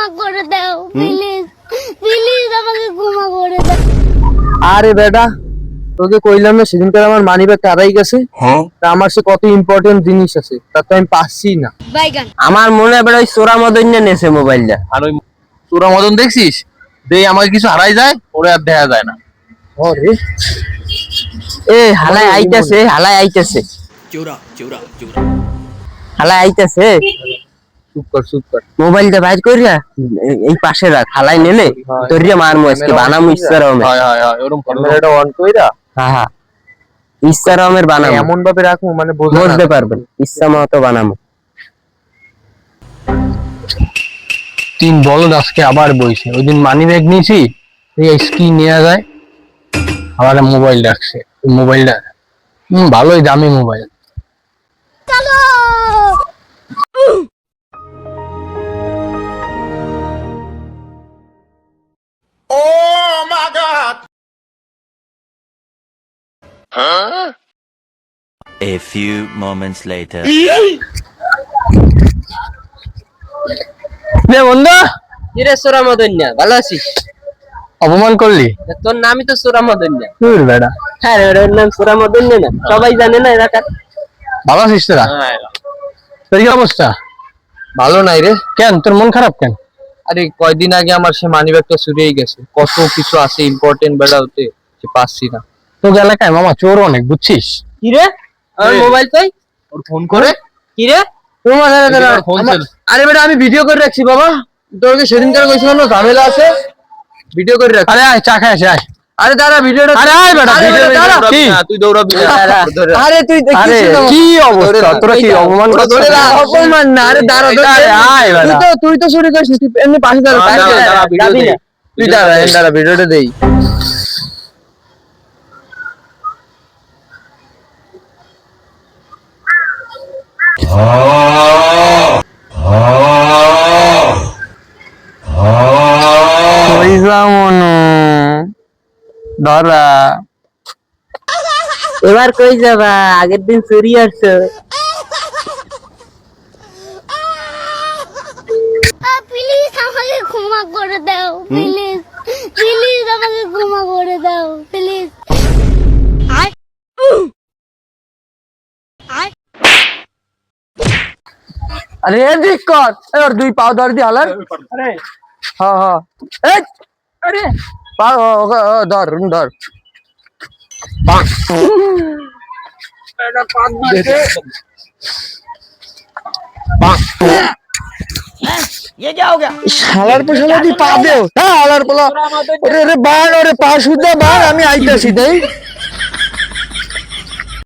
ক্ষমা করে দাও প্লিজ, প্লিজ আমাকে ক্ষমা করে দাও। আরে বেটা, তোকে কইলাম না সেদিনকার আমার মানি ব্যাগ হারাই গেছে। তা আমার সে কত ইম্পর্টেন্ট জিনিস আছে, তা তো আমি পাচ্ছি না। বাইগান। আমার মনে হয় বেটা ওই চোরা মদন নেছে মোবাইলটা। আর ওই তোরা মদন দেখছিস, দেই আমাকে কিছু হারাই যায়, ওরে আর দেখা যায় না। আরে এ হালাই আইতাছে, হালাই আইতাছে, চোরা চোরা চোরা। হালাই আইতাছে। চুপ কর চুপ কর। মোবাইলটা বাইর করিয়া এই পাশে রাখ, হালাই নেলে তোরিয়া মারমু আজকে, বানামু ইচ্ছারমের। হয় হয় হয়, ওরকম করো। ক্যামেরাটা অন কইরা হ্যাঁ হ্যাঁ, ইচ্ছারমের বানামু, এমন ভাবে রাখবো মানে বোঝা না বুঝতে পারবেন, ইচ্ছা মতো বানামু। তিন বলদ আজকে আবার বইছে। ওই দিন মানি ব্যাগ নিয়েছি, এই স্কি নেওয়া যায়, আবার মোবাইল রাখছে। মোবাইলটা ভালোই দামি মোবাইল। চলো। A few moments later. নে বন্ধু, কিরে চোরা মদন, ভালো আছিস? অপমান করলি। তোর নামই তো চোরা মদন। তুই বেটা, হ্যাঁ রে, ওর নাম চোরা মদন না, সবাই জানে না এলাকার। ভালো আছিস তোরা? তোর কি অবস্থা? ভালো নাই রে। কেন তোর মন খারাপ কেন? আরে কয়দিন আগে আমার সে মানি ব্যাগটা চুরিয়ে গেছে, কত কিছু আছে ইম্পর্টেন্ট বেড়া হতে যে পাচ্ছি না। তোর এলাকায় মামা চোর অনেক, বুঝছিস? কিরে আমার মোবাইল কই? ওর ফোন করে কিরে আরে বেটা আমি ভিডিও করে রাখছি বাবা, তোকে সেদিনকার কইছিলাম না ঝামেলা আছে, ভিডিও করে রাখছি। আরে আয় চা খাই আসে, আয়। আরে দাঁড়া ভিডিওটা, আরে আয় বেটা, আরে ভিডিও বেটা, দাঁড়া। কি? তুই দৌড়াবি না। আরে তুই আরে কি অবস্থা, তোরা কি অপমান ওরা ধরে করছিস? রাখ, অপমান না। আরে দাঁড়া আরে আয় বেটা। তুই তো চুরি করিস, তুই এমনি পাশে দাঁড়া। দাঁড়া, ভিডিও যাবি দেই। না। তুই দাঁড়া ভিডিওটা দেই। ধরা এবার কই যাবা? আগের দিন চুরি আসছো। প্লিজ আমাকে ক্ষমা করে দাও প্লিজ, প্লিজ আমাকে ক্ষমা করে দাও প্লিজ। আরে এদিক কর, ওর দুই পাও ধর দি হালার। আরে হ্যাঁ হ্যাঁ, এই আরে পাও ধর ধর। এটা পাক দিতে শালার পোশালা দি পা দেও। হ্যাঁ হালার পোলা, ওরে রে বাড়, ওরে পা সুদ্ধা বাড়, আমি আইতাছি দেই।